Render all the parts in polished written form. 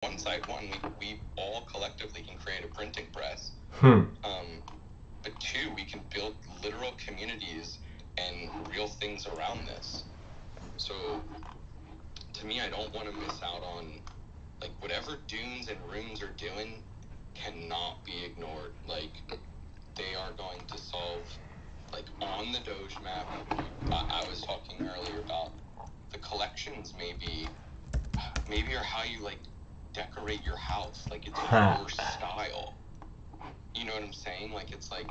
one side, we all collectively can create a printing press. But two, we can build literal communities and real things around this. So to me, I don't want to miss out on, like, whatever Dunes and Rooms are doing cannot be ignored. Like, they are going to solve, like, on the Doge map. I was talking earlier about the collections maybe are how you, like, decorate your house. Like, it's your style. You know what I'm saying? Like, it's like,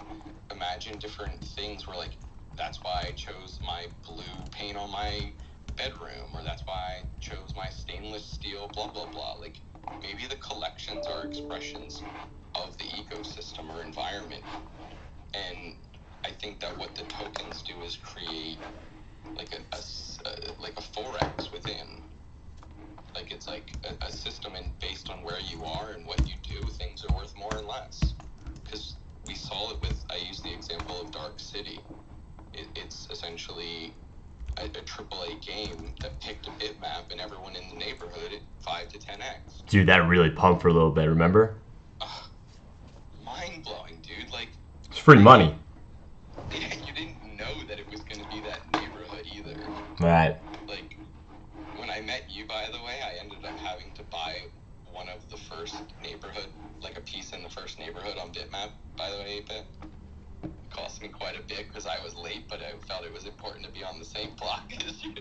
imagine different things where, like, that's why I chose my blue paint on my bedroom, or that's why I chose my stainless steel, blah, blah, blah. Like, maybe the collections are expressions of the ecosystem or environment. And I think that what the tokens do is create, like, a forex within. Like, it's like a system, and based on where you are and what you do, things are worth more and less. Because we saw it with, I used the example of Dark City. It's essentially a AAA game that picked a bitmap, and everyone in the neighborhood at 5 to 10x. Dude, that really pumped for a little bit, remember? Mind-blowing, dude. Like, it's free money. Yeah, you didn't know that it was going to be that neighborhood either. Right. Like, when I met you, by the way, I ended up having to buy one of the first neighborhood, like a piece in the first neighborhood on bitmap, by the way, 8-bit. It cost me quite a bit because I was late, but I felt it was important to be on the same block as you.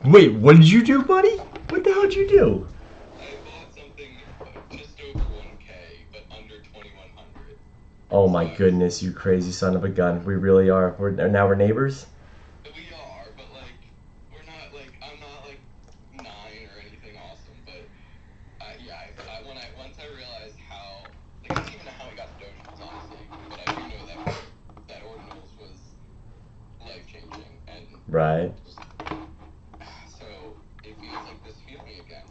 Wait, what did you do, buddy? What the hell did you do? I bought something just over 1K, but under 2,100. Oh my goodness, you crazy son of a gun. We really are. Now we're neighbors? We are, but, like, we're not, like, I'm not, like, 9 or anything awesome, but, yeah, once I realized how, like, I don't even know how we got to Doginals, honestly, but I do know that Ordinals was life-changing, and... Right. So, it feels like this feeling again.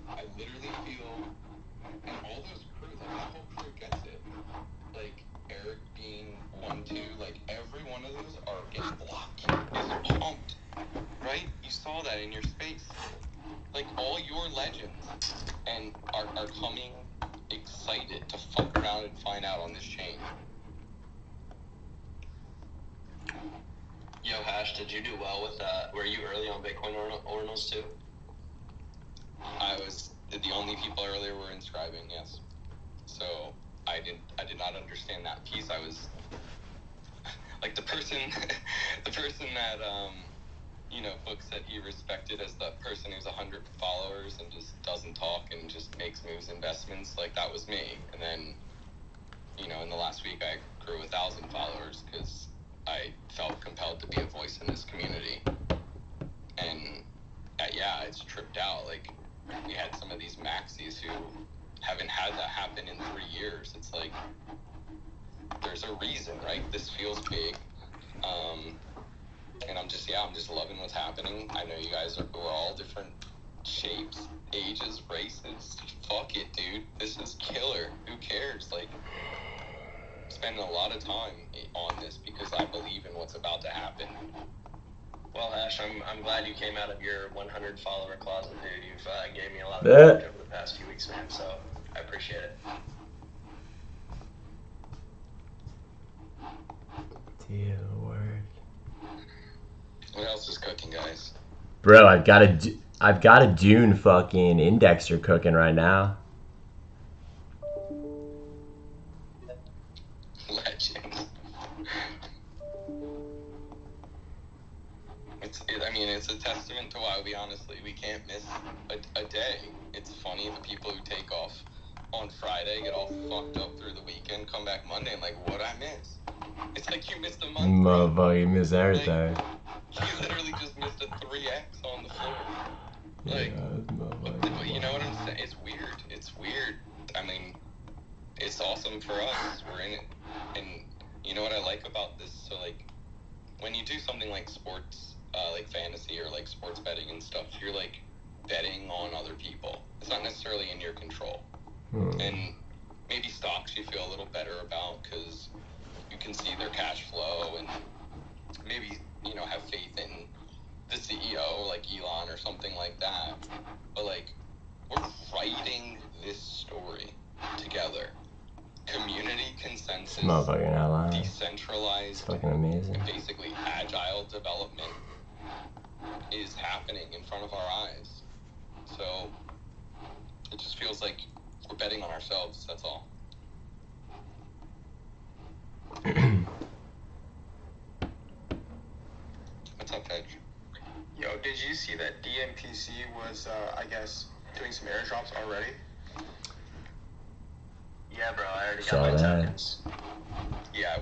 I literally feel, and all those crews, like, that whole crew gets it. Like, Eric being 1-2, like, every one of those are getting blocked. Is pumped, right? You saw that in your space. Like, all your legends and are coming excited to fuck around and find out on this chain. Yo, Hash, did you do well with that? Were you early on Bitcoin ordinals too? I was the only people earlier were inscribing, yes. So I did not understand that piece. I was like the person that Book said he respected as the person who's 100 followers and just doesn't talk and just makes moves investments. Like, that was me. And then, in the last week I grew 1,000 followers because I felt compelled to be a voice in this community. And yeah, it's tripped out. Like, we had some of these maxis who haven't had that happen in 3 years. It's like, there's a reason, right? This feels big. And I'm just loving what's happening. I know you guys are all different shapes, ages, races. Fuck it, dude. This is killer. Who cares? Like, spending a lot of time on this because I believe in what's about to happen. Well, Ash, I'm glad you came out of your 100 follower closet, dude. You've gave me a lot of knowledge over the past few weeks, man. So I appreciate it. Dear Lord. What else is cooking, guys? Bro, I've got a Dune fucking indexer cooking right now. Legend. It's a testament to why we can't miss a day. It's funny, the people who take off on Friday get all fucked up through the weekend, come back Monday and like, what'd I miss? It's like you missed a month. Motherfucker, you missed everything. Like, you literally just missed a 3x on the floor. Like, yeah, but you know what I'm saying? It's weird. I mean, it's awesome for us. We're in it. And you know what I like about this? So, like, when you do something like sports, like fantasy or like sports betting and stuff, you're like betting on other people. It's not necessarily in your control. And maybe stocks you feel a little better about because you can see their cash flow and maybe, have faith in the CEO like Elon or something like that. But, like, we're writing this motherfucker not lying. decentralized, it's fucking amazing. and basically agile development is happening in front of our eyes. So it just feels like we're betting on ourselves, that's all. What's up, Edge? Yo, did you see that DMPC was, I guess, doing some airdrops already? Yeah, bro, I already got my tokens. Yeah,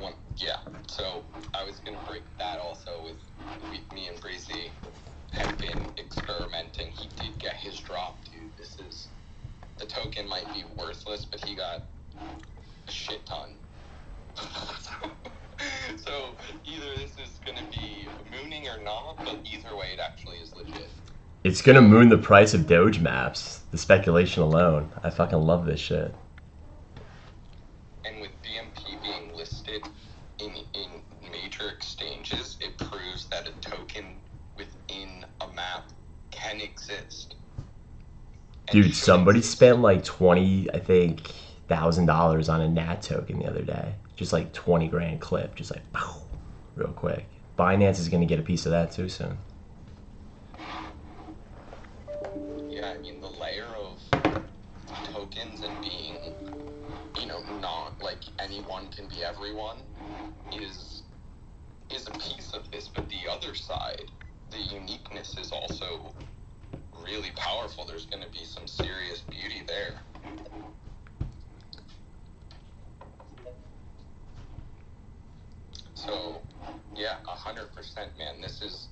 so I was gonna break that also with me and Breezy had been experimenting. He did get his drop, dude. The token might be worthless, but he got a shit ton. So either this is gonna be mooning or not, but either way, it actually is legit. It's gonna moon the price of Doge maps. The speculation alone. I fucking love this shit. And with BMP being listed in major exchanges, it proves that a token within a map can exist. Dude, somebody spent like $20,000 on a NAT token the other day. Just like 20 grand clip, just like pow, real quick. Binance is gonna get a piece of that too soon. Yeah, I mean the layer of tokens and being, not like anyone can be everyone is a piece of this, but the other side, the uniqueness is also really powerful. There's going to be some serious beauty there. So, yeah, 100%, man. This is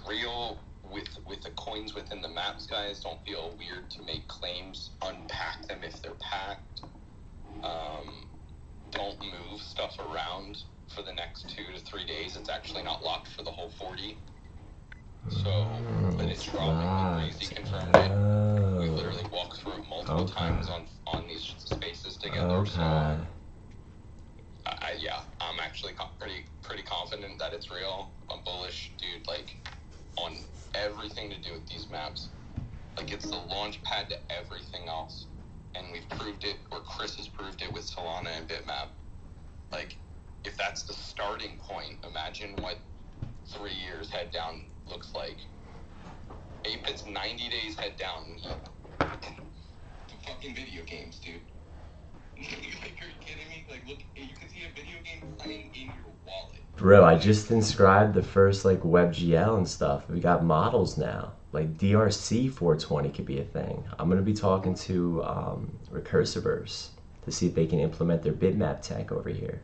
real with the coins within the maps, guys. Don't feel weird to make claims. Unpack them if they're packed. Don't move stuff around for the next 2 to 3 days. It's actually not locked for the whole 40. So, but it's dropping. When Breezy confirmed it, we literally walked through it multiple times on these spaces together. So, I'm actually pretty confident that it's real. I'm bullish, dude. Like on everything to do with these maps. Like it's the launch pad to everything else, and we've proved it, or Chris has proved it with Solana and Bitmap. Like, if that's the starting point, imagine what 3 years head down looks like. Ape, it's 90 days head down. The fucking video games, dude. Like, are you kidding me? Like, look, you can see a video game playing in your wallet. Bro, I just inscribed the first like WebGL and stuff. We got models now. Like DRC 420 could be a thing. I'm gonna be talking to Recursiverse to see if they can implement their bitmap tech over here.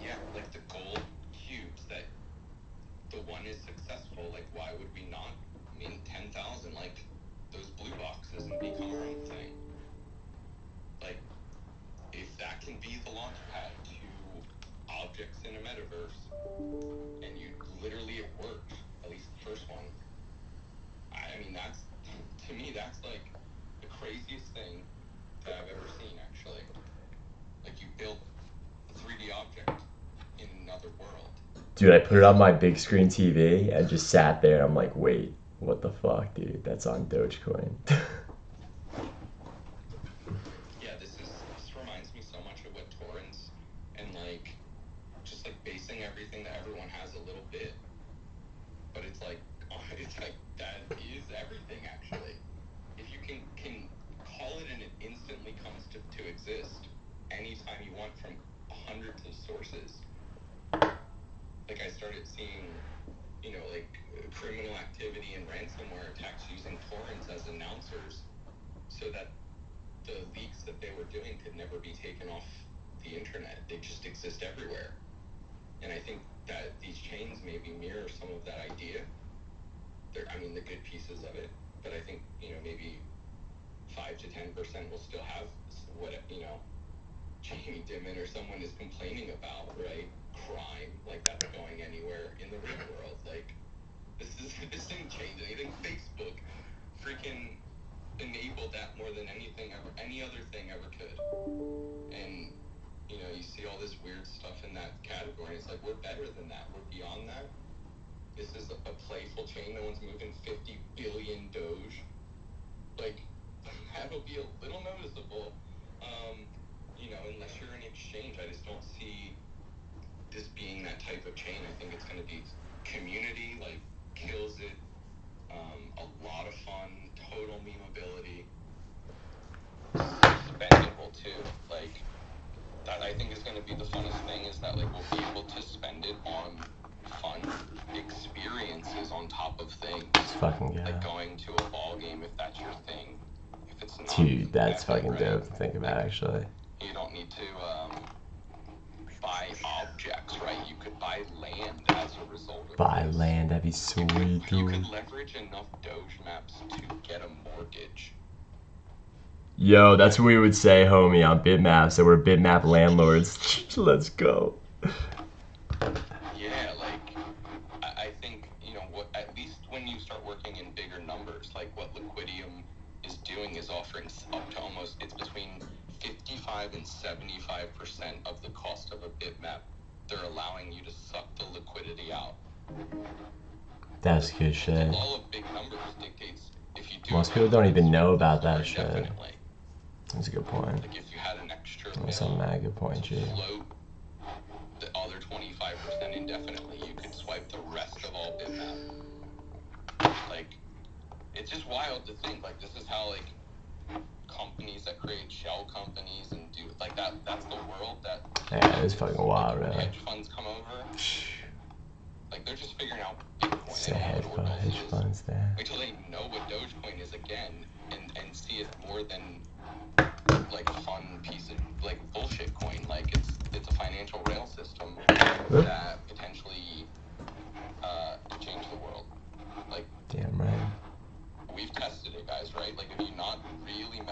Yeah, like the gold cubes that the one is successful. Like, why would we not mint 10,000 like those blue boxes and become our own thing? Like, if that can be the launch pad to objects in a metaverse, and literally it works, at least the first one. I mean, to me, that's like the craziest thing that I've ever seen, actually. Like, you built a 3D object in another world. Dude, I put it on my big screen TV and just sat there. I'm like, wait, what the fuck, dude? That's on Dogecoin. Yeah, this reminds me so much of what torrents and like just like basing everything that everyone has a little bit, but it's like that is everything actually. If you can call it and it instantly comes to exist anytime you want from hundreds of sources. Like I started seeing, like criminal activity and ransomware attacks using torrents as announcers so that the leaks that they were doing could never be taken off the internet. They just exist everywhere. And I think that these chains maybe mirror some of that idea. The good pieces of it, but I think, maybe 5 to 10% will still have what, Jamie Dimon or someone is complaining about, right? Crime, like that's going anywhere in the real world. Like, this didn't change anything. Facebook freaking enabled that more than any other thing ever could. And you see all this weird stuff in that category. It's like, we're better than that. We're beyond that. This is a playful chain. No one's moving 50 billion Doge. Like, that'll be a little noticeable. you know, unless you're an exchange, I just don't see this being that type of chain. I think it's going to be community, like, kills it, a lot of fun, total memeability, spendable too. Like, that I think is going to be the funnest thing, is that, like, we'll be able to spend it on fun experiences on top of things. Fucking yeah. Like going to a ball game if that's your thing. If it's not, Dude, that's fucking right? dope to think about, actually. You don't need to buy objects, right? You could buy land as a result of Buy this. land, that'd be sweet, You dude. could leverage enough Doge maps to get a mortgage. Yo, that's what we would say, homie, on bitmaps, that we're bitmap landlords. Let's go. Yeah, like, I think, you know, what, at least when you start working in bigger numbers, like what Liquidium is doing is offering up to almost, it's between 55 and 75% of the cost of a bitmap. They're allowing you to suck the liquidity out. That's good shit. The law of big numbers dictates if you do. Most people don't even know about that shit. Definitely. That's a good point. Like if you had an extra That's a mad good point, G. float the other 25% indefinitely, you could swipe the rest of all bitmap. Like, it's just wild to think, like, this is how, like, companies that create shell companies and do, like, that's the world that... Yeah, it's fucking wild, like, really. hedge funds come over. Like, they're just figuring out Bitcoin. It's a hedge funds there. Wait till they know what Dogecoin is again and see it more than, like, a fun piece of, like, bullshit coin. Like, it's a financial rail system that potentially could change the world. Like, damn right. we've tested it, guys, right? Like, if you not really mess